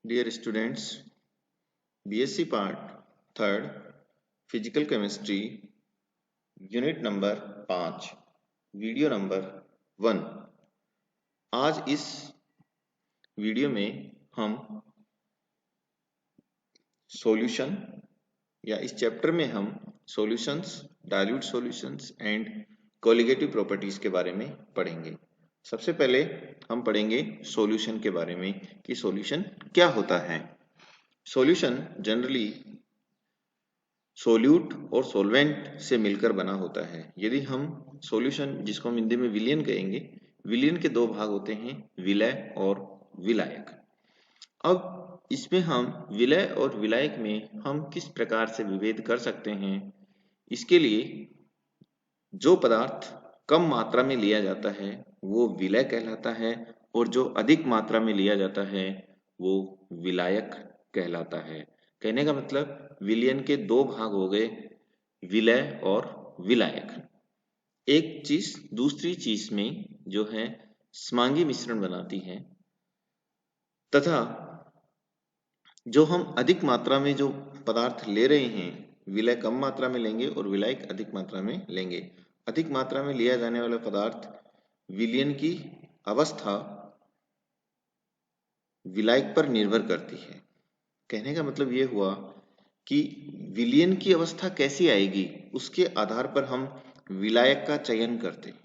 Dear students, BSc Part 3rd Physical Chemistry unit number 5 video number 1। आज इस video में हम सॉल्यूशन या इस चैप्टर में हम solutions, dilute solutions and colligative properties के बारे में पढ़ेंगे। सबसे पहले हम पढ़ेंगे सॉल्यूशन के बारे में कि सॉल्यूशन क्या होता है। सॉल्यूशन जनरली सोल्यूट और सोलवेंट से मिलकर बना होता है। यदि हम सॉल्यूशन, जिसको हम हिंदी में विलयन कहेंगे, विलयन के दो भाग होते हैं, विलय और विलायक। अब इसमें हम विलय और विलायक में हम किस प्रकार से विभेद कर सकते हैं, इसके लिए जो पदार्थ कम मात्रा में लिया जाता है वो विलय कहलाता है और जो अधिक मात्रा में लिया जाता है वो विलायक कहलाता है। कहने का मतलब विलयन के दो भाग हो गए, विलय और विलायक। एक चीज दूसरी चीज में जो है समांगी मिश्रण बनाती है, तथा जो हम अधिक मात्रा में जो पदार्थ ले रहे हैं, विलय कम मात्रा में लेंगे और विलायक अधिक मात्रा में लेंगे। अधिक मात्रा में लिया जाने वाला पदार्थ विलयन की अवस्था विलायक पर निर्भर करती है। कहने का मतलब ये हुआ कि विलयन की अवस्था कैसी आएगी उसके आधार पर हम विलायक का चयन करते हैं।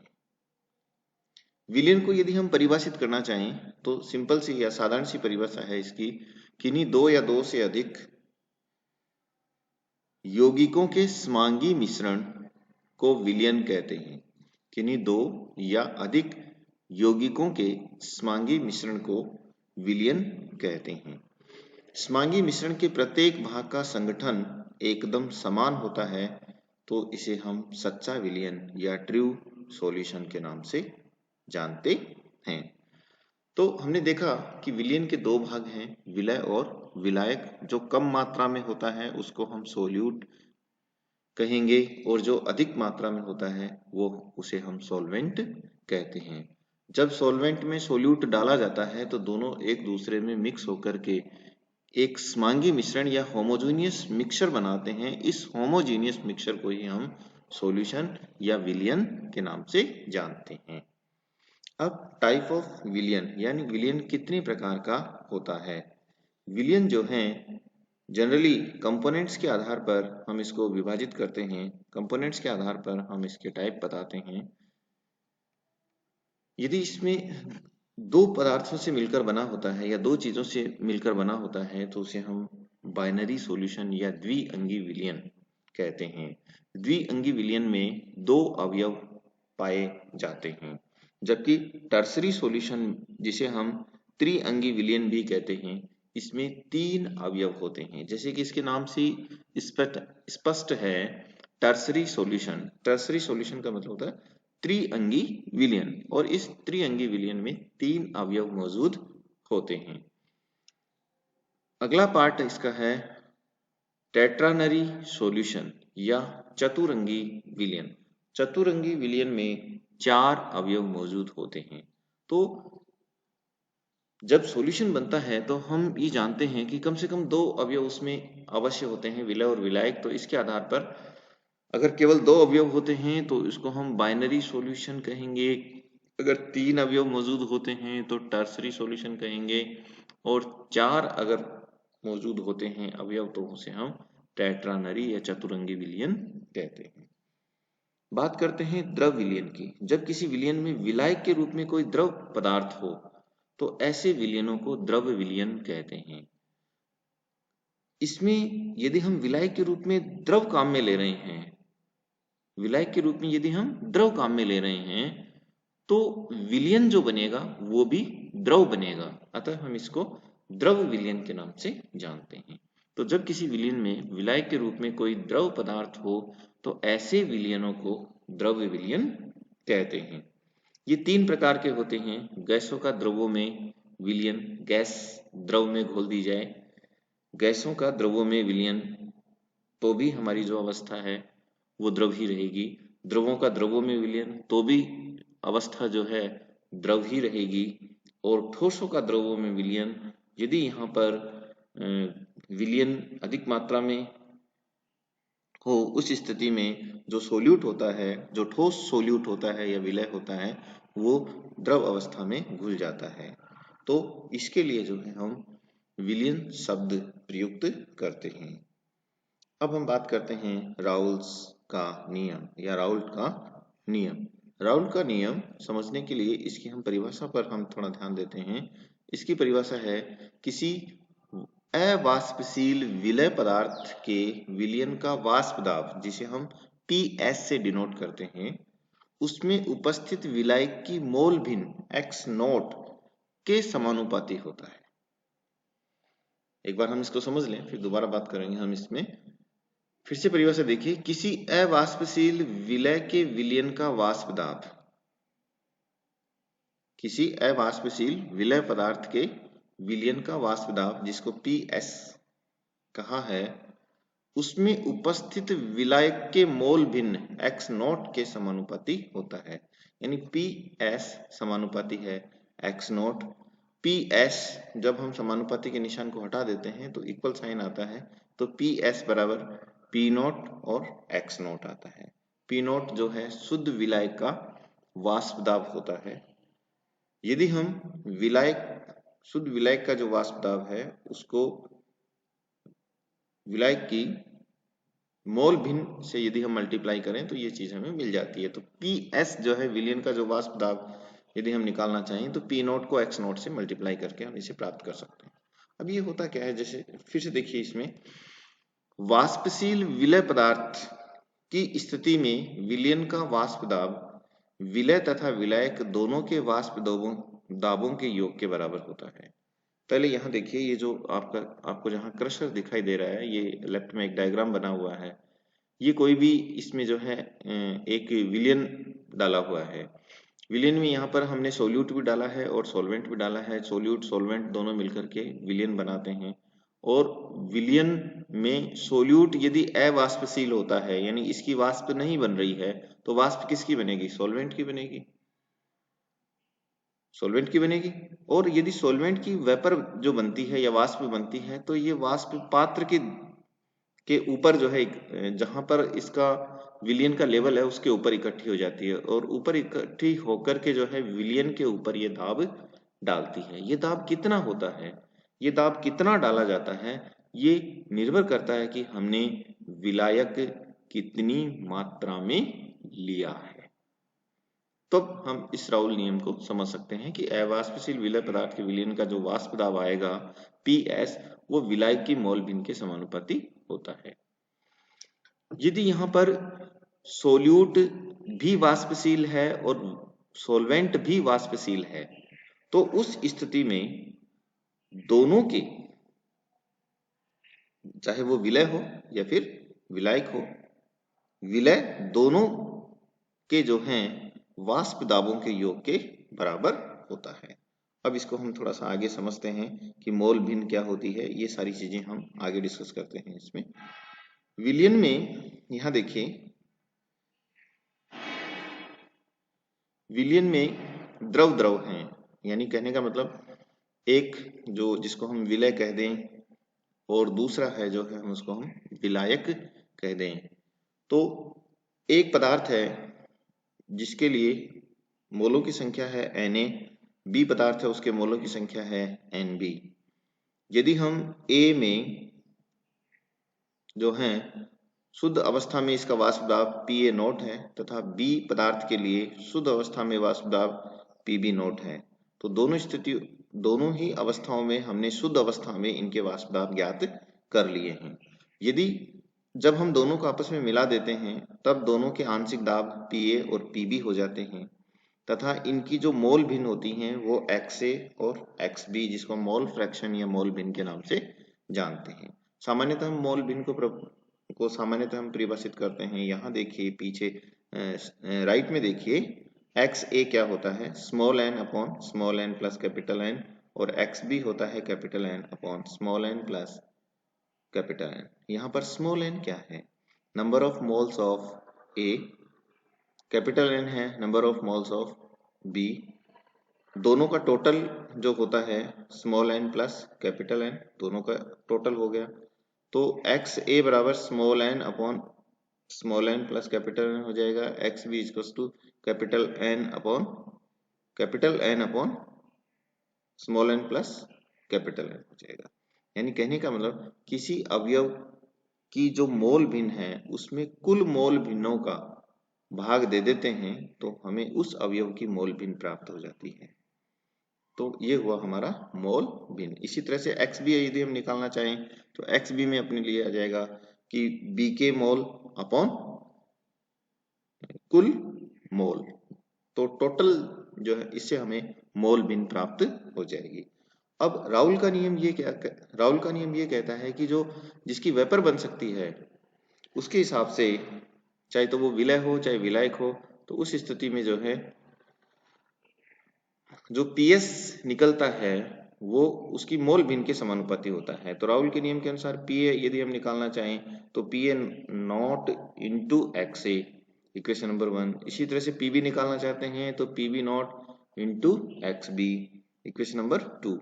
विलयन को यदि हम परिभाषित करना चाहें तो सिंपल सी या साधारण सी परिभाषा है इसकी, किन्हीं दो या दो से अधिक यौगिकों के समांगी मिश्रण को विलयन कहते हैं। किन्हीं दो या अधिक यौगिकों के समांगी मिश्रण को विलयन कहते हैं। समांगी मिश्रण के प्रत्येक भाग का संगठन एकदम समान होता है तो इसे हम सच्चा विलयन या ट्रू सॉल्यूशन के नाम से जानते हैं। तो हमने देखा कि विलयन के दो भाग हैं, विलय और विलायक। जो कम मात्रा में होता है उसको हम सोल्यूट कहेंगे और जो अधिक मात्रा में होता है वो उसे हम सॉल्वेंट कहते हैं। जब सॉल्वेंट में सोल्यूट डाला जाता है तो दोनों एक दूसरे में मिक्स होकर के एक समांगी मिश्रण या होमोजेनियस मिक्सचर बनाते हैं। इस होमोजेनियस मिक्सचर को ही हम सॉल्यूशन या विलयन के नाम से जानते हैं। अब टाइप ऑफ विलयन यानी विलयन कितने प्रकार का होता है। विलयन जो है जनरली कंपोनेंट्स के आधार पर हम इसको विभाजित करते हैं। कंपोनेंट्स के आधार पर हम इसके टाइप बताते हैं। यदि इसमें दो पदार्थों से मिलकर बना होता है या दो चीजों से मिलकर बना होता है तो उसे हम बाइनरी सॉल्यूशन या द्विअंगी विलयन कहते हैं। द्विअंगी विलयन में दो अवयव पाए जाते हैं, जबकि टर्सरी सॉल्यूशन, जिसे हम त्रिअंगी विलयन भी कहते हैं, इसमें तीन अवयव होते हैं। जैसे कि इसके नाम से स्पष्ट है, टर्सरी सॉल्यूशन। टर्सरी सॉल्यूशन का मतलब होता है त्रिअंगी विलयन, और इस त्रिअंगी विलयन में तीन अवयव मौजूद होते हैं। अगला पार्ट इसका है टेट्रानरी सॉल्यूशन या चतुरंगी विलयन। चतुरंगी विलयन में चार अवयव मौजूद होते हैं। तो जब सॉल्यूशन बनता है तो हम ये जानते हैं कि कम से कम दो अवयव उसमें अवश्य होते हैं, विलय और विलायक। तो इसके आधार पर अगर केवल दो अवयव होते हैं तो इसको हम बाइनरी सॉल्यूशन कहेंगे। अगर तीन अवयव मौजूद होते हैं तो टर्सरी सॉल्यूशन कहेंगे, और चार अगर मौजूद होते हैं अवयव तो उसे हम टेट्रानरी या चतुरंगी विलयन कहते हैं। बात करते हैं द्रव विलयन की। जब किसी विलयन में विलायक के रूप में कोई द्रव पदार्थ हो तो ऐसे विलयनों को द्रव विलयन कहते हैं। इसमें यदि हम विलायक के रूप में द्रव काम में ले रहे हैं, विलायक के रूप में यदि हम द्रव काम में ले रहे हैं तो विलयन जो बनेगा वो भी द्रव बनेगा, अतः हम इसको द्रव विलयन के नाम से जानते हैं। तो जब किसी विलयन में विलायक के रूप में कोई द्रव पदार्थ हो तो ऐसे विलयनों को द्रव विलयन कहते हैं। ये तीन प्रकार के होते हैं। गैसों का द्रवों में विलयन, गैस द्रव में घोल दी जाए, गैसों का द्रवों में विलयन, तो भी हमारी जो अवस्था है वो द्रव ही रहेगी। द्रवों का द्रवों में विलयन, तो भी अवस्था जो है द्रव ही रहेगी। और ठोसों का द्रवों में विलयन, यदि यहाँ पर विलयन अधिक मात्रा में हो, उस स्थिति में जो सोल्यूट होता है, जो ठोस सोल्यूट होता है या विलय होता है, वो द्रव अवस्था में घुल जाता है। तो इसके लिए जो है हम विलयन शब्द प्रयुक्त करते हैं। अब हम बात करते हैं राउल्स का नियम या राउल्ट का नियम। राउल्ट का नियम समझने के लिए इसकी हम परिभाषा पर हम थोड़ा ध्यान देते हैं। इसकी परिभाषा है किसी अवाष्पशील विलय पदार्थ के विलयन का वाष्प दाब, जिसे हम PS से डिनोट करते हैं, उसमें उपस्थित विलायक की मोल भिन्न x नॉट के समानुपाती होता है। एक बार हम इसको समझ लें, फिर दोबारा बात करेंगे हम इसमें। फिर से परिभाषा देखिए, किसी अवाष्पशील विलय के विलयन का वाष्प दाब, किसी अवाष्पशील विलय पदार्थ के विलयन का वाष्प दाब जिसको PS कहा है, उसमें उपस्थित विलायक के मोल भिन्न x नॉट के समानुपाती होता है। यानी PS समानुपाती है x नॉट। PS जब हम समानुपाती के निशान को हटा देते हैं तो इक्वल साइन आता है, तो PS बराबर P नॉट और x नॉट आता है। P नॉट जो है शुद्ध विलायक का वाष्प दाब होता है। यदि हम शुद्ध विलायक का जो वाष्प दाब है उसको विलायक की मोल भिन्न से यदि हम मल्टीप्लाई करें तो ये चीज हमें मिल जाती है। तो PS जो है विलयन का जो वाष्प दाब यदि हम निकालना चाहें तो P नॉट को x नॉट से मल्टीप्लाई करके हम इसे प्राप्त कर सकते हैं। अब ये होता क्या है, जैसे फिर से देखिए, इसमें वाष्पशील विलय पदार्थ की स्थिति में विलयन का वाष्प दाब विलय तथा विलायक दोनों के वाष्प दाबों के योग के बराबर होता है। पहले यहाँ देखिए, ये जो आपको जहाँ क्रशर दिखाई दे रहा है, ये लेफ्ट में एक डायग्राम बना हुआ है। ये कोई भी इसमें जो है एक विलयन डाला हुआ है। विलयन में यहाँ पर हमने सोल्यूट भी डाला है और सॉल्वेंट भी डाला है। सोल्यूट सॉल्वेंट दोनों मिलकर के विलयन बनाते हैं। और विलयन में सोल्यूट यदि अवाष्पशील होता है, यानी इसकी वाष्प नहीं बन रही है, तो वाष्प किसकी बनेगी? सॉल्वेंट की बनेगी, सॉल्वेंट की बनेगी। और यदि सॉल्वेंट की वेपर जो बनती है या वाष्प बनती है, तो ये वाष्प पात्र के ऊपर जो है, जहां पर इसका विलयन का लेवल है उसके ऊपर इकट्ठी हो जाती है, और ऊपर इकट्ठी होकर के जो है विलयन के ऊपर ये दाब डालती है। ये दाब कितना होता है, ये दाब कितना डाला जाता है, ये निर्भर करता है कि हमने विलायक कितनी मात्रा में लिया है। तो हम इस राउल नियम को समझ सकते हैं कि अवाष्पशील विलय पदार्थ के विलयन का जो वाष्प दाब आएगा PS, वो विलायक की मोल भिन्न के समानुपाती होता है। यदि यहाँ पर सोल्यूट भी वाष्पशील है और सॉल्वेंट भी वाष्पशील है, तो उस स्थिति में दोनों के, चाहे वो विलय हो या फिर विलायक हो, विलय दोनों के जो हैं वाष्प दाबों के योग के बराबर होता है। अब इसको हम थोड़ा सा आगे समझते हैं कि मोल भिन्न क्या होती है। ये सारी चीजें हम आगे डिस्कस करते हैं। इसमें विलयन में यहां देखिए, विलयन में द्रव द्रव हैं, यानी कहने का मतलब एक जो जिसको हम विलय कह दें और दूसरा है जो है हम उसको हम विलायक कह दें। तो एक पदार्थ है जिसके लिए मोलों की संख्या है Na, बी पदार्थ है उसके मोलों की संख्या है Nb। यदि हम A में जो है शुद्ध अवस्था में इसका वाष्प दाब Pa नॉट है तथा B पदार्थ के लिए शुद्ध अवस्था में वाष्प दाब Pb नॉट है, तो दोनों ही अवस्थाओं में हमने शुद्ध अवस्था में इनके वाष्प दाब ज्ञात कर लिए हैं। यदि जब हम दोनों को आपस में मिला देते हैं तब दोनों के आंशिक दाब Pa और Pb हो जाते हैं तथा इनकी जो मोल भिन्न होती हैं वो XA और XB, जिसको मोल फ्रैक्शन या मोल भिन्न के नाम से जानते हैं। सामान्यतः हम मोल भिन्न को सामान्यतः हम परिभाषित करते हैं। यहाँ देखिए पीछे राइट में देखिए, XA क्या होता है? Small n upon small n plus capital N, और XB होता है capital N upon small n plus capital N। यहाँ पर स्मॉल n क्या है? Number of moles of A, capital N है number of moles of B। दोनों का टोटल जो होता है small n plus capital N, दोनों का टोटल हो गया। तो एक्स ए बराबर small n upon small n plus capital N हो जाएगा। X B equals to capital N upon small n plus capital N हो जाएगा। यानी कहने का मतलब किसी अवयव की जो मोल भिन्न है उसमें कुल मोल भिन्नों का भाग दे देते हैं तो हमें उस अवयव की मोल भिन्न प्राप्त हो जाती है। तो ये हुआ हमारा मोल भिन्न। इसी तरह से एक्स बी यदि हम निकालना चाहें तो एक्स बी में अपने लिए आ जाएगा कि बी के मोल अपॉन कुल मोल, तो टोटल जो है इससे हमें मोल भिन्न प्राप्त हो जाएगी। अब राउल का नियम ये कहता है कि जो जिसकी वेपर बन सकती है उसके हिसाब से चाहे तो वो विलय हो चाहे विलायक हो, तो उस स्थिति में जो है जो पीएस निकलता है वो उसकी मोल भिन्न के समानुपाती होता है। तो राउल के नियम के अनुसार पीए यदि हम निकालना चाहें तो PA not into X A equation number 1। इसी तरह से पीबी निकालना चाहते हैं तो PB not into X B equation number 2।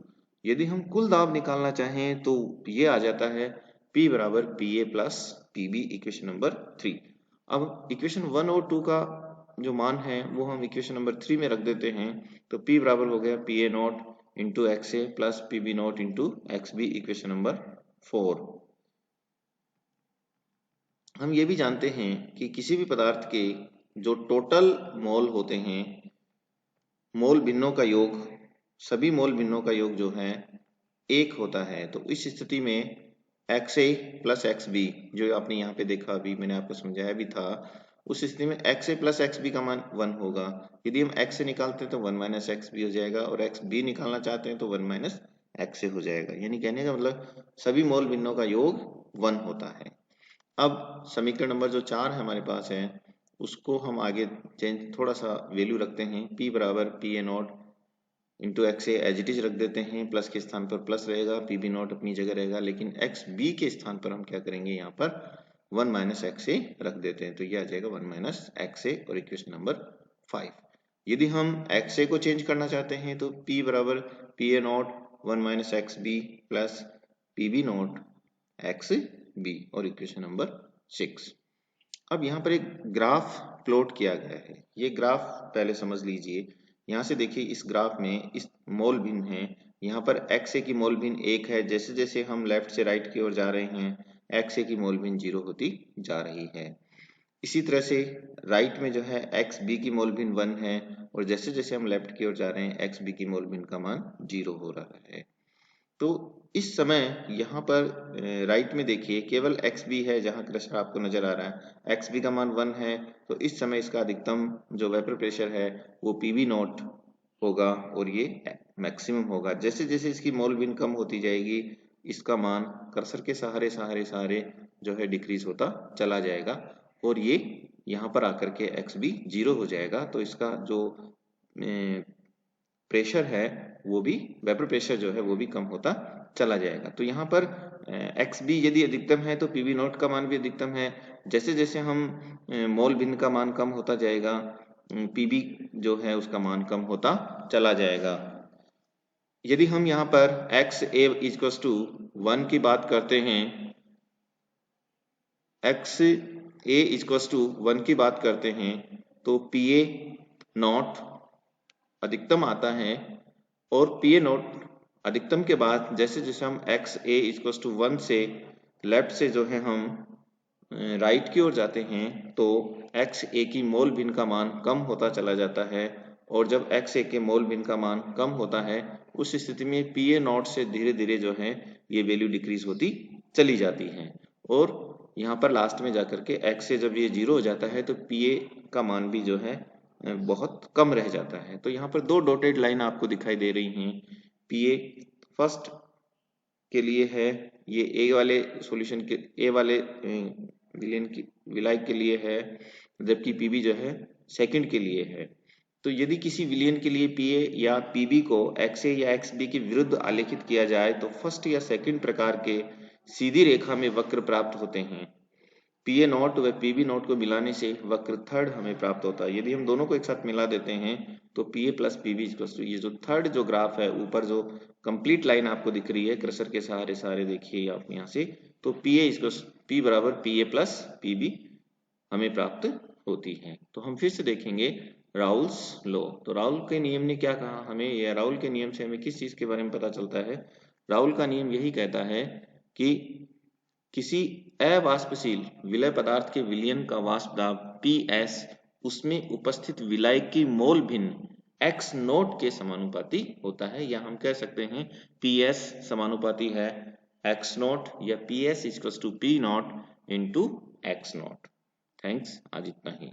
यदि हम कुल दाब निकालना चाहें तो ये आ जाता है P बराबर P A plus PB equation number 3। अब इक्वेशन 1 और 2 का जो मान है वो हम इक्वेशन नंबर 3 में रख देते हैं। तो P बराबर हो गया P A naught into X A plus PB not into X B equation number 4। हम ये भी जानते हैं कि किसी भी पदार्थ के जो टोटल मोल होते हैं, मोल भिन्नों का योग, सभी मोल भिन्नों का योग जो है 1 होता है। तो इस स्थिति में x A plus x B जो आपने यहाँ पे देखा, अभी मैंने आपको समझाया भी था, उस स्थिति में x A plus x B का मान 1 होगा। यदि हम एक्स से निकालते हैं तो 1 माइनस एक्स बी हो जाएगा और एक्स बी निकालना चाहते हैं तो 1 माइनस एक्स ए हो जाएगा। यानी कहने का मतलब सभी मोल भिन्नों का योग 1 होता है। अब समीकरण नंबर जो 4 है हमारे पास है उसको हम आगे चेंज थोड़ा सा वैल्यू रखते हैं। P बराबर P A naught into X A as it is रख देते हैं, प्लस के स्थान पर प्लस रहेगा, पी बी नॉट अपनी जगह रहेगा, लेकिन एक्स बी के स्थान पर हम क्या करेंगे यहाँ पर 1 माइनस एक्स ए रख देते हैं। तो ये आ जाएगा 1 माइनस एक्स ए और इक्वेशन नंबर 5। यदि हम एक्स ए को चेंज करना चाहते हैं तो P बराबर P A naught 1 minus X B plus P B naught X B और इक्वेशन नंबर 6। अब यहाँ पर एक ग्राफ प्लॉट किया गया है, ये ग्राफ पहले समझ लीजिए। यहाँ से देखिए इस ग्राफ में इस मोल भिन्न है, यहाँ पर एक्स ए की मोल भिन्न 1 है। जैसे जैसे हम लेफ्ट से राइट की ओर जा रहे हैं एक्स ए की मोल भिन्न 0 होती जा रही है। इसी तरह से राइट में जो है एक्स बी की मोल भिन्न 1 है और जैसे जैसे हम लेफ्ट की ओर जा रहे हैं एक्स बी की मोल भिन्न का मान 0 हो रहा है। तो इस समय यहाँ पर राइट में देखिए केवल एक्स बी है जहाँ क्रशर आपको नजर आ रहा है, एक्स बी का मान 1 है। तो इस समय इसका अधिकतम जो वेपर प्रेशर है वो पीबी नॉट होगा और ये मैक्सिमम होगा। जैसे जैसे इसकी मोल भिन्न कम होती जाएगी इसका मान कर्सर के सहारे सहारे सहारे जो है डिक्रीज होता चला जाएगा और ये यहाँ पर आकर के एक्स बी 0 हो जाएगा। तो इसका जो प्रेशर है वो भी, वेपर प्रेशर जो है वो भी कम होता चला जाएगा। तो यहाँ पर एक्स बी यदि अधिकतम है तो पीबी नॉट का मान भी अधिकतम है। जैसे जैसे हम मोल भिन्न का मान कम होता जाएगा पीबी जो है उसका मान कम होता चला जाएगा। यदि हम यहाँ पर एक्स ए इक्वल्स टू 1 की बात करते हैं, एक्स ए इक्वल्स टू 1 की बात करते हैं तो पी ए नॉट अधिकतम आता है और पी ए नॉट अधिकतम के बाद जैसे जैसे हम एक्स ए इक्वल्स टू 1 से लेफ्ट से जो है हम राइट की ओर जाते हैं तो एक्स ए की मोल भिन्न का मान कम होता चला जाता है और जब एक्स ए के मोल भिन्न का मान कम होता है उस स्थिति में पी ए नॉट से धीरे धीरे जो है ये वैल्यू डिक्रीज होती चली जाती है और यहाँ पर लास्ट में जाकर के एक्स से जब ये 0 हो जाता है तो पी ए का मान भी जो है बहुत कम रह जाता है। तो यहाँ पर 2 डॉटेड लाइन आपको दिखाई दे रही हैं। पी ए फर्स्ट के लिए है, ये ए वाले सॉल्यूशन के ए वाले विलयन की विलायक के लिए है, जबकि पीबी जो है सेकंड के लिए है। तो यदि किसी विलयन के लिए पीए या पीबी को एक्स ए या एक्स बी के विरुद्ध आलेखित किया जाए तो फर्स्ट या सेकंड प्रकार के सीधी रेखा में वक्र प्राप्त होते हैं। पीए नॉट व पीबी नॉट को मिलाने से वक्र थर्ड हमें प्राप्त होता है। यदि हम दोनों को एक साथ मिला देते हैं तो पीए प्लस पीबी इक्वल्स टू, ये जो थर्ड जो ग्राफ है ऊपर जो कंप्लीट लाइन आपको दिख रही है क्रसर के सहारे देखिए आप यहाँ से, तो पीए इक्वल्स पी बराबर पीए प्लस पीबी हमें प्राप्त होती है। तो हम फिर से देखेंगे राउल्स लॉ। तो राउल के नियम ने क्या कहा हमें, या राउल के नियम से हमें किस चीज के बारे में पता चलता है। राउल का नियम यही कहता है कि किसी अवाष्पशील विलय पदार्थ के विलयन का वाष्प दाब Ps उसमें उपस्थित विलायक की मोल भिन्न x नोट के समानुपाती होता है, या हम कह सकते हैं Ps समानुपाती है x नोट, या Ps equals to P naught into x naught. Thanks, आज इतना ही।